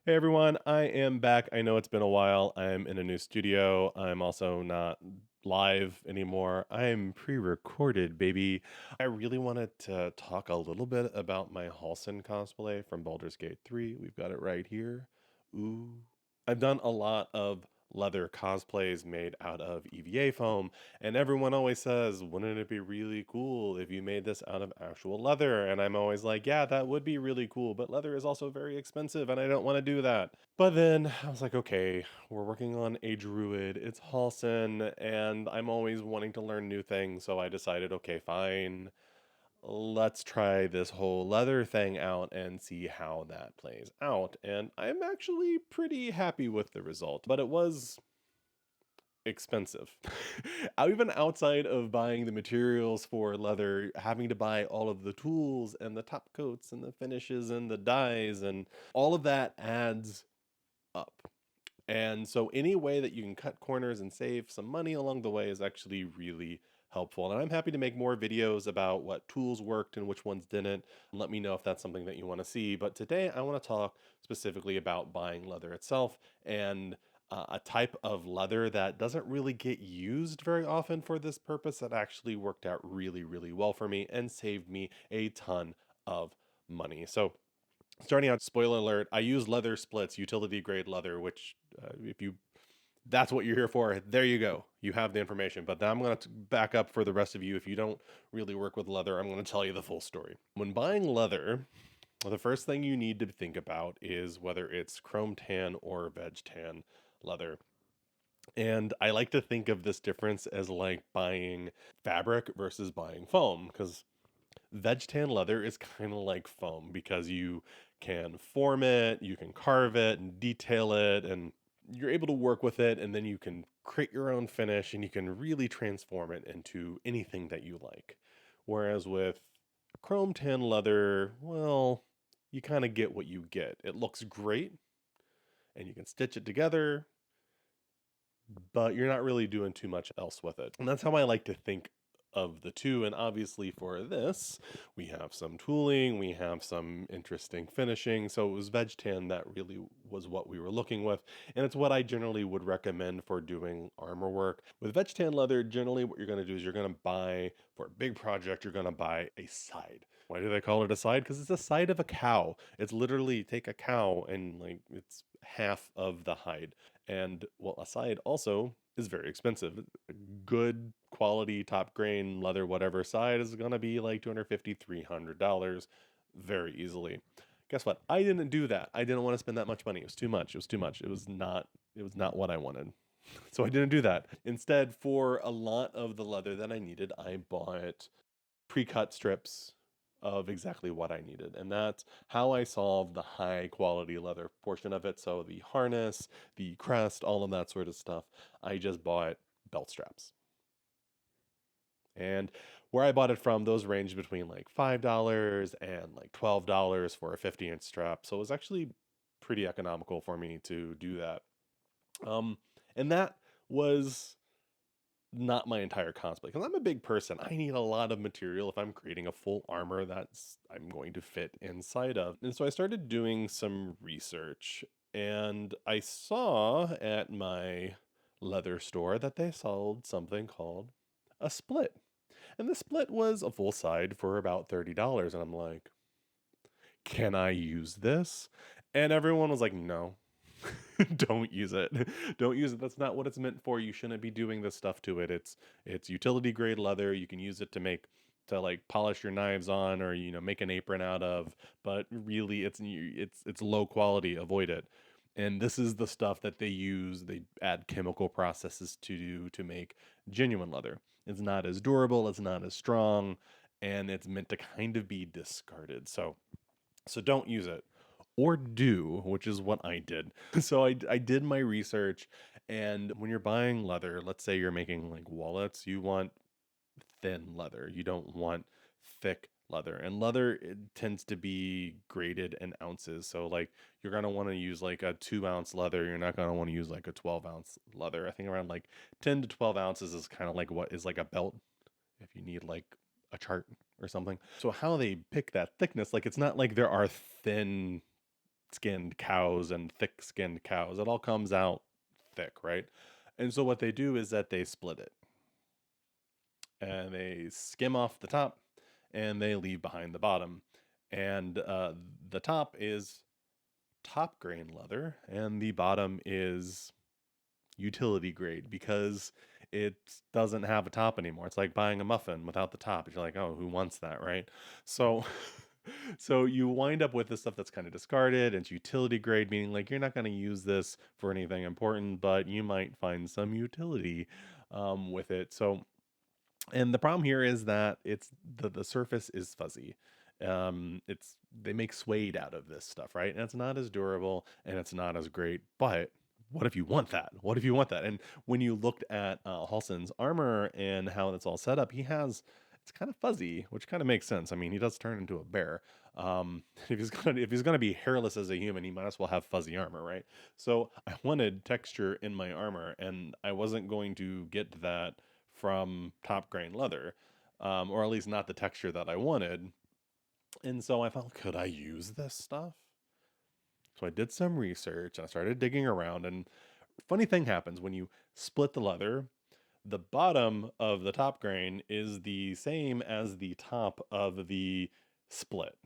Hey everyone, I am back. I know it's been a while. I'm in a new studio. I'm also not live anymore. I'm pre-recorded, baby. I really wanted to talk a little bit about my Halsin cosplay from Baldur's Gate 3. We've got it right here. Ooh. I've done a lot of leather cosplays made out of EVA foam, and everyone always says, wouldn't it be really cool if you made this out of actual leather? And I'm always like, yeah, that would be really cool, but leather is also very expensive and I don't want to do that. But then I was like, okay, we're working on a druid, it's Halsin, and I'm always wanting to learn new things, so I decided, okay, fine, let's try this whole leather thing out and see how that plays out. And I'm actually pretty happy with the result, but it was expensive. Even outside of buying the materials for leather, having to buy all of the tools and the top coats and the finishes and the dyes and all of that adds up. And so any way that you can cut corners and save some money along the way is actually really helpful. And I'm happy to make more videos about what tools worked and which ones didn't. And let me know if that's something that you want to see. But today I want to talk specifically about buying leather itself and a type of leather that doesn't really get used very often for this purpose that actually worked out really, really well for me and saved me a ton of money. So starting out, spoiler alert, I use leather splits, utility grade leather, which if you that's what you're here for, there you go. You have the information. But then I'm going to back up for the rest of you. If you don't really work with leather, I'm going to tell you the full story. When buying leather, the first thing you need to think about is whether it's chrome tan or veg tan leather. And I like to think of this difference as like buying fabric versus buying foam, because veg tan leather is kind of like foam because you can form it, you can carve it and detail it, and you're able to work with it, and then you can create your own finish and you can really transform it into anything that you like. Whereas with chrome tan leather, well, you kind of get what you get. It looks great and you can stitch it together, but you're not really doing too much else with it. And that's how I like to think of the two. And obviously, for this, we have some tooling, we have some interesting finishing. So it was veg tan that really was what we were looking with. And it's what I generally would recommend for doing armor work. With veg tan leather, generally, what you're going to do is you're going to buy, for a big project, you're going to buy a side. Why do they call it a side? Because it's the side of a cow. It's literally take a cow and like it's half of the hide. And well, a side also is very expensive. A good quality top grain leather whatever side is going to be like $250, $300 very easily. Guess what? I didn't do that. I didn't want to spend that much money. It was too much. It was too much. It was not what I wanted. So I didn't do that. Instead, for a lot of the leather that I needed, I bought pre-cut strips of exactly what I needed. And that's how I solved the high quality leather portion of it. So the harness, the crest, all of that sort of stuff. I just bought belt straps. And where I bought it from, those ranged between like $5 and like $12 for a 50-inch strap. So it was actually pretty economical for me to do that. Um, and that was not my entire cosplay because I'm a big person. I need a lot of material if I'm creating a full armor that's I'm going to fit inside of. And so I started doing some research and I saw at my leather store that they sold something called a split. And the split was a full side for about $30 and I'm like, "Can I use this?" And everyone was like, "No." Don't use it. Don't use it. That's not what it's meant for. You shouldn't be doing this stuff to it. It's utility grade leather. You can use it to like polish your knives on or make an apron out of, but really it's low quality. Avoid it. And this is the stuff that they use. They add chemical processes to do to make genuine leather. It's not as durable, it's not as strong, and it's meant to kind of be discarded. So don't use it. Or do, which is what I did. So I did my research, and when you're buying leather, let's say you're making like wallets, you want thin leather. You don't want thick leather. And leather it tends to be graded in ounces. So like you're gonna want to use like a 2-ounce leather. You're not gonna want to use like a 12-ounce leather. I think around like 10 to 12 ounces is kind of like what is like a belt if you need like a chart or something. So how they pick that thickness, like it's not like there are thin skinned cows and thick skinned cows. It all comes out thick, right? And so what they do is that they split it and they skim off the top and they leave behind the bottom. And the top is top grain leather and the bottom is utility grade because it doesn't have a top anymore. It's like buying a muffin without the top. You're like, oh, who wants that, right? So so you wind up with the stuff that's kind of discarded. It's utility grade, meaning like you're not going to use this for anything important, but you might find some utility with it. So and the problem here is that it's the surface is fuzzy. It's they make suede out of this stuff, right? And it's not as durable and it's not as great. But what if you want that? What if you want that? And when you looked at Halsin's armor and how it's all set up, he has it's kind of fuzzy, which kind of makes sense. I mean, he does turn into a bear. If he's gonna be hairless as a human, he might as well have fuzzy armor, right? So I wanted texture in my armor, and I wasn't going to get that from top grain leather, or at least not the texture that I wanted. And so I thought, could I use this stuff? So I did some research and I started digging around. And funny thing happens when you split the leather. The bottom of the top grain is the same as the top of the split.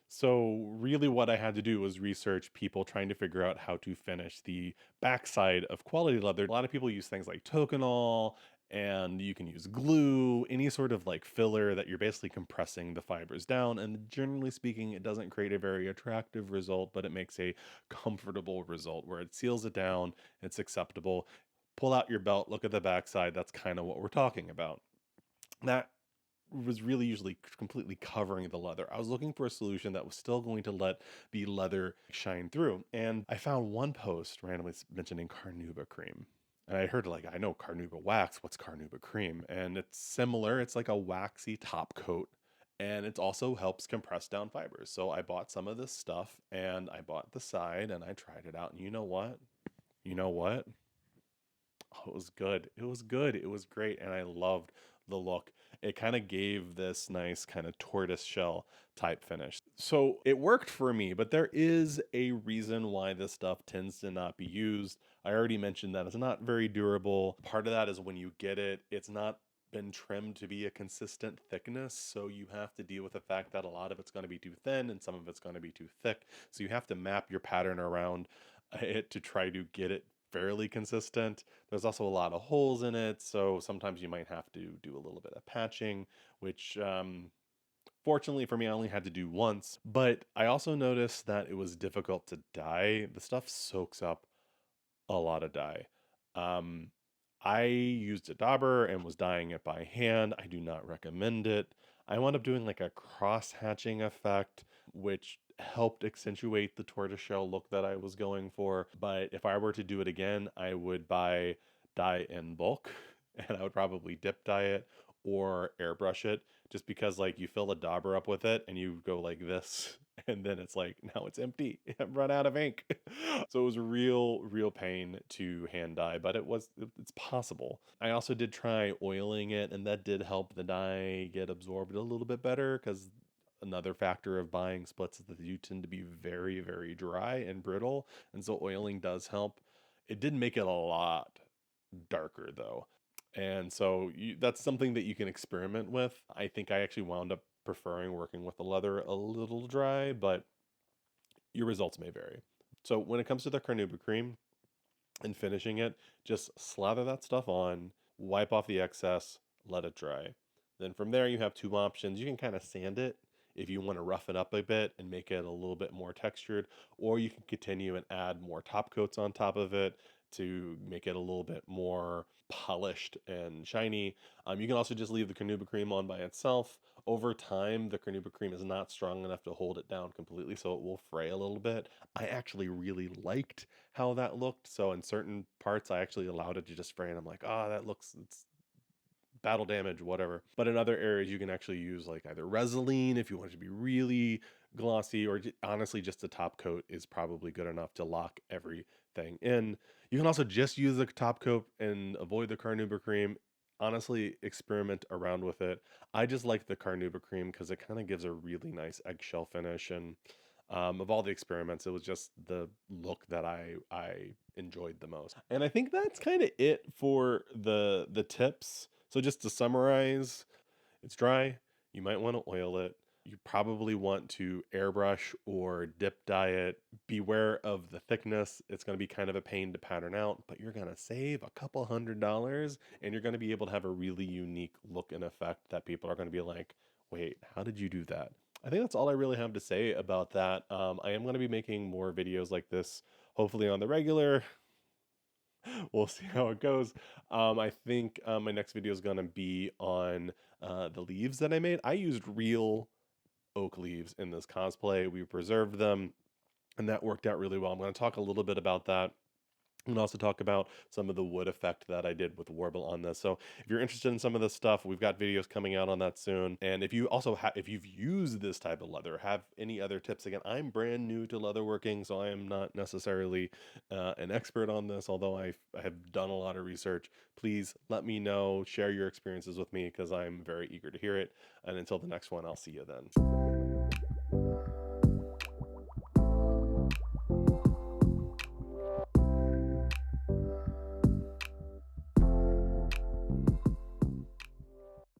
So really what I had to do was research people trying to figure out how to finish the backside of quality leather. A lot of people use things like Tokonol and you can use glue, any sort of like filler that you're basically compressing the fibers down. And generally speaking, it doesn't create a very attractive result, but it makes a comfortable result where it seals it down, it's acceptable. Pull out your belt, look at the backside. That's kind of what we're talking about. That was really usually completely covering the leather. I was looking for a solution that was still going to let the leather shine through. And I found one post randomly mentioning carnauba cream. And I heard like, I know carnauba wax, what's carnauba cream? And it's similar, it's like a waxy top coat. And it also helps compress down fibers. So I bought some of this stuff and I bought the side and I tried it out. And you know what? You know what? Oh, it was good. It was good. It was great. And I loved the look. It kind of gave this nice kind of tortoise shell type finish. So it worked for me, but there is a reason why this stuff tends to not be used. I already mentioned that it's not very durable. Part of that is when you get it, it's not been trimmed to be a consistent thickness. So you have to deal with the fact that a lot of it's going to be too thin and some of it's going to be too thick. So you have to map your pattern around it to try to get it fairly consistent. There's also a lot of holes in it, so sometimes you might have to do a little bit of patching, which fortunately for me, I only had to do once. But I also noticed that it was difficult to dye. The stuff soaks up a lot of dye. Um, I used a dauber and was dyeing it by hand. I do not recommend it. I wound up doing like a cross hatching effect, which helped accentuate the tortoiseshell look that I was going for. But if I were to do it again, I would buy dye in bulk and I would probably dip dye it or airbrush it just because like you fill a dauber up with it and you go like this and then it's like now it's empty. I've run out of ink. So it was a real pain to hand dye, but it's possible. I also did try oiling it and that did help the dye get absorbed a little bit better because another factor of buying splits is that you tend to be very dry and brittle, and so oiling does help. It did make it a lot darker though. And so that's something that you can experiment with. I think I actually wound up preferring working with the leather a little dry, but your results may vary. So when it comes to the carnauba cream and finishing it, just slather that stuff on, wipe off the excess, let it dry. Then from there you have two options. You can kind of sand it if you want to rough it up a bit and make it a little bit more textured, or you can continue and add more top coats on top of it to make it a little bit more polished and shiny. You can also just leave the carnauba cream on by itself. Over time, the carnauba cream is not strong enough to hold it down completely, so it will fray a little bit. I actually really liked how that looked, so in certain parts, I actually allowed it to just fray, and I'm like, oh, that looks, it's battle damage, whatever. But in other areas, you can actually use like either Resolene if you want it to be really glossy, or honestly, just the top coat is probably good enough to lock everything in. You can also just use the top coat and avoid the carnauba cream. Honestly, experiment around with it. I just like the carnauba cream because it kind of gives a really nice eggshell finish, and Of all the experiments, it was just the look that I enjoyed the most. And I think that's kind of it for the tips. So just to summarize, it's dry. You might want to oil it. You probably want to airbrush or dip dye it. Beware of the thickness. It's going to be kind of a pain to pattern out, but you're going to save a couple $100 and you're going to be able to have a really unique look and effect that people are going to be like, wait, how did you do that? I think that's all I really have to say about that. I am going to be making more videos like this, hopefully on the regular. We'll see how it goes. I think my next video is going to be on the leaves that I made. I used real oak leaves in this cosplay. We preserved them, and that worked out really well. I'm going to talk a little bit about that and also talk about some of the wood effect that I did with Warble on this. So if you're interested in some of this stuff, we've got videos coming out on that soon. And if you also have, if you've used this type of leather, have any other tips, again, I'm brand new to leatherworking, so I am not necessarily an expert on this, although I have done a lot of research. Please let me know, share your experiences with me, because I'm very eager to hear it. And until the next one, I'll see you then.